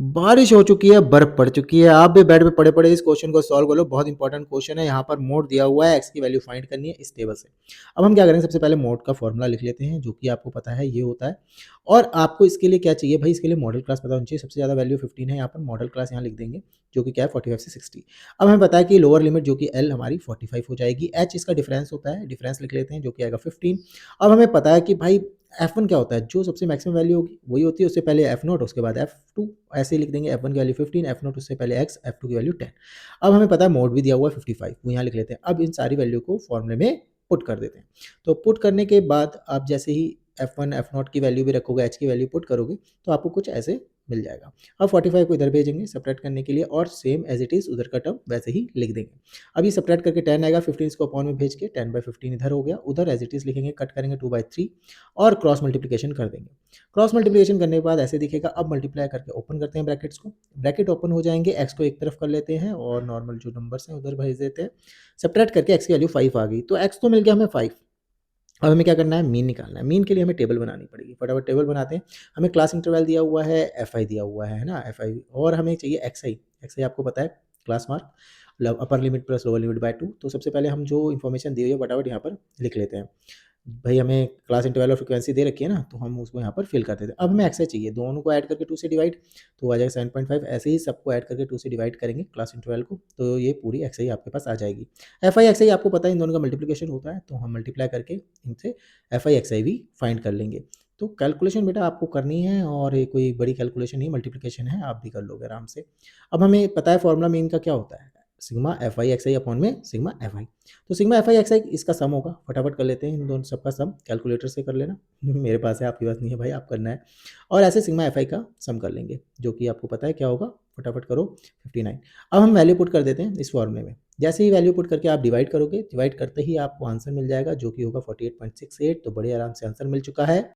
बारिश हो चुकी है, बर्फ पड़ चुकी है, आप भी बेड पे पड़े-पड़े इस क्वेश्चन को सॉल्व कर लो। बहुत इंपॉर्टेंट क्वेश्चन है, यहाँ पर मोड दिया हुआ है, एक्स की वैल्यू फाइंड करनी है इस टेबल से। अब हम क्या करेंगे, सबसे पहले मोड का फॉर्मूला लिख लेते हैं, जो कि आपको पता है ये होता है। और आपको इसके लिए क्या चाहिए भाई, इसके लिए मॉडल क्लास पता होनी चाहिए। सबसे ज़्यादा वैल्यू 15 है, यहाँ पर मॉडल क्लास यहाँ लिख देंगे, जो कि क्या है 45 से 60। अब हमें पता है कि लोअर लिमिट जो कि एल हमारी 45 हो जाएगी, एच इसका डिफरेंस होता है, डिफरेंस लिख लेते हैं जो कि आएगा 15। अब हमें पता है कि भाई F1 क्या होता है, जो सबसे मैक्सिमम वैल्यू होगी वही होती है, उससे पहले F0 उसके बाद F2, ऐसे ही लिख देंगे। F1 की वैल्यू 15, F0 उससे पहले x, F2 की वैल्यू 10। अब हमें पता है मोड भी दिया हुआ है 55, वो यहाँ लिख लेते हैं। अब इन सारी वैल्यू को फॉर्मूले में पुट कर देते हैं। तो पुट करने के बाद आप जैसे ही F1 F0 की वैल्यू भी रखोगे, h की वैल्यू पुट करोगे, तो आपको कुछ ऐसे मिल जाएगा। अब 45 को इधर भेजेंगे सब्ट्रैक्ट करने के लिए, और सेम एज इट इज़ उधर का टर्म वैसे ही लिख देंगे। अब ये सब्ट्रैक्ट करके 10 आएगा, 15 इसको अपॉन में भेज के 10/15 इधर हो गया, उधर एज इट इज़ लिखेंगे, कट करेंगे 2/3 और क्रॉस मल्टीप्लिकेशन कर देंगे। क्रॉस मल्टीप्लिकेशन करने के बाद ऐसे दिखेगा। अब मल्टीप्लाई करके ओपन करते हैं ब्रैकेट्स को, ब्रैकेट ओपन हो जाएंगे, एक्स को एक तरफ कर लेते हैं और नॉर्मल जो नंबर्स हैं उधर भेज देते हैं। सब्ट्रैक्ट करके एक्स की वैल्यू 5 आ गई, तो एक्स तो मिल गया हमें 5। अब हमें क्या करना है, मीन निकालना है। मीन के लिए हमें टेबल बनानी पड़ेगी, फटाफट टेबल बनाते हैं। हमें क्लास इंटरवल दिया हुआ है, एफ आई दिया हुआ है ना, एफ आई, और हमें चाहिए एक्स आई। एक्स आई आपको पता है class mark, upper limit plus lower limit by 2। तो सबसे पहले हम जो इन्फॉर्मेशन दी हुई है फटाफट यहाँ पर लिख लेते हैं। भाई हमें क्लास इंटरवल और फ्रीक्वेंसी दे रखी है ना, तो हम उसको यहाँ पर फिल कर देते हैं। अब हमें एक्स आई चाहिए, दोनों को ऐड करके 2 से डिवाइड, तो आ जाएगा 7.5। ऐसे ही सबको ऐड करके 2 से डिवाइड करेंगे क्लास इंटरवल को, तो ये पूरी एक्स आई आपके पास आ जाएगी। एफ आई एक्स आई आपको पता है इन दोनों का मल्टीप्लिकेशन होता है, तो हम मल्टीप्लाई करके इनसे एफ आई एक्स आई भी फाइंड कर लेंगे। तो कैलकुलेशन बेटा आपको करनी है, और ये कोई बड़ी कैलकुलेशन नहीं, मल्टीप्लिकेशन है, आप भी कर लोगे आराम से। अब हमें पता है फॉर्मूला में इनका क्या होता है, sigma F I x I upon में सिग्मा एफ आई। तो सिग्मा एफ आई एक्स आई इसका सम होगा, फटाफट कर लेते हैं इन दोनों सबका सम, कैलकुलेटर से कर लेना। मेरे पास है, आपके पास नहीं है भाई, आप करना है। और ऐसे सिग्मा एफ आई का सम कर लेंगे, जो कि आपको पता है क्या होगा, फटाफट करो 59। अब हम वैल्यू पुट कर देते हैं इस फॉर्मूले में। जैसे ही वैल्यू पुट करके आप डिवाइड करोगे, डिवाइड करते ही आपको आंसर मिल जाएगा, जो कि होगा 48.68। तो बड़े आराम से आंसर मिल चुका है।